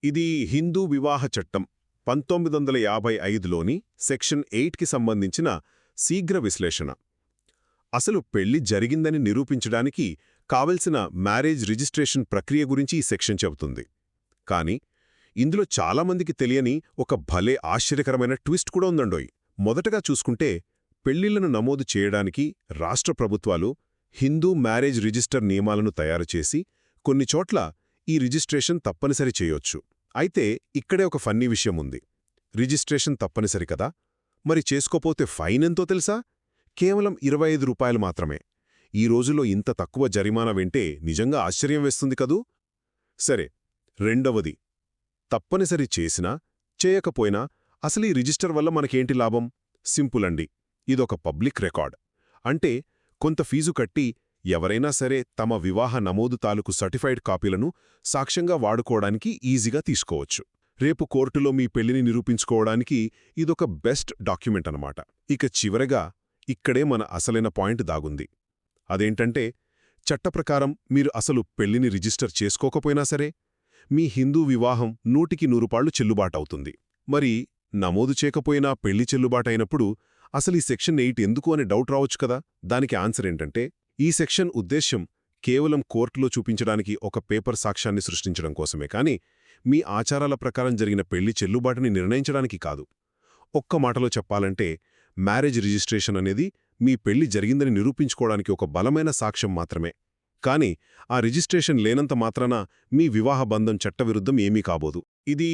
ఇది హిందూ వివాహ చట్టం 1955లోని సెక్షన్ 8కి సంబంధించిన శీఘ్ర విశ్లేషణ. అసలు పెళ్లి జరిగిందని నిరూపించడానికి కావలసిన మ్యారేజ్ రిజిస్ట్రేషన్ ప్రక్రియ గురించి ఈ సెక్షన్ చెబుతుంది. కానీ ఇందులో చాలామందికి తెలియని ఒక భలే ఆశ్చర్యకరమైన ట్విస్ట్ కూడా ఉందండోయ్. మొదటగా చూసుకుంటే పెళ్లిళ్లను నమోదు చేయడానికి రాష్ట్ర ప్రభుత్వాలు హిందూ మ్యారేజ్ రిజిస్టర్ నియమాలను తయారుచేసి కొన్ని చోట్ల ఈ రిజిస్ట్రేషన్ తప్పనిసరి చేయొచ్చు. అయితే ఇక్కడే ఒక ఫన్నీ విషయం ఉంది. రిజిస్ట్రేషన్ తప్పనిసరి కదా, మరి చేసుకోపోతే ఫైన్ ఎంతో తెలుసా? కేవలం 25 రూపాయలు మాత్రమే. ఈ రోజుల్లో ఇంత తక్కువ జరిమానా వింటే నిజంగా ఆశ్చర్యం వేస్తుంది కదూ. సరే, రెండవది, తప్పనిసరి చేసినా చేయకపోయినా అసలు ఈ రిజిస్టర్ వల్ల మనకేంటి లాభం? సింపుల్ అండి, ఇదొక పబ్లిక్ రికార్డ్. అంటే కొంత ఫీజు కట్టి ఎవరైనా సరే తమ వివాహ నమోదు తాలూకు సర్టిఫైడ్ కాపీలను సాక్ష్యంగా వాడుకోవడానికి ఈజీగా తీసుకోవచ్చు. రేపు కోర్టులో మీ పెళ్లిని నిరూపించుకోవడానికి ఇదొక బెస్ట్ డాక్యుమెంట్ అన్నమాట. ఇక చివరగా ఇక్కడే మన అసలైన పాయింట్ దాగుంది. అదేంటంటే చట్టప్రకారం మీరు అసలు పెళ్లిని రిజిస్టర్ చేసుకోకపోయినా సరే మీ హిందూ వివాహం 100% చెల్లుబాటవుతుంది. మరి నమోదు చేయకపోయినా పెళ్లి చెల్లుబాటైనప్పుడు అసలు ఈ సెక్షన్ 8 ఎందుకు అనే డౌట్ రావచ్చు కదా. దానికి ఆన్సర్ ఏంటంటే ఈ సెక్షన్ ఉద్దేశ్యం కేవలం కోర్టులో చూపించడానికి ఒక పేపర్ సాక్ష్యాన్ని సృష్టించడం కోసమే కానీ మీ ఆచారాల ప్రకారం జరిగిన పెళ్లి చెల్లుబాటుని నిర్ణయించడానికి కాదు. ఒక్క మాటలో చెప్పాలంటే మ్యారేజ్ రిజిస్ట్రేషన్ అనేది మీ పెళ్లి జరిగిందని నిరూపించుకోవడానికి ఒక బలమైన సాక్ష్యం మాత్రమే. కానీ ఆ రిజిస్ట్రేషన్ లేనంత మాత్రాన మీ వివాహ బంధం చట్టవిరుద్ధం ఏమీ కాబోదు. ఇది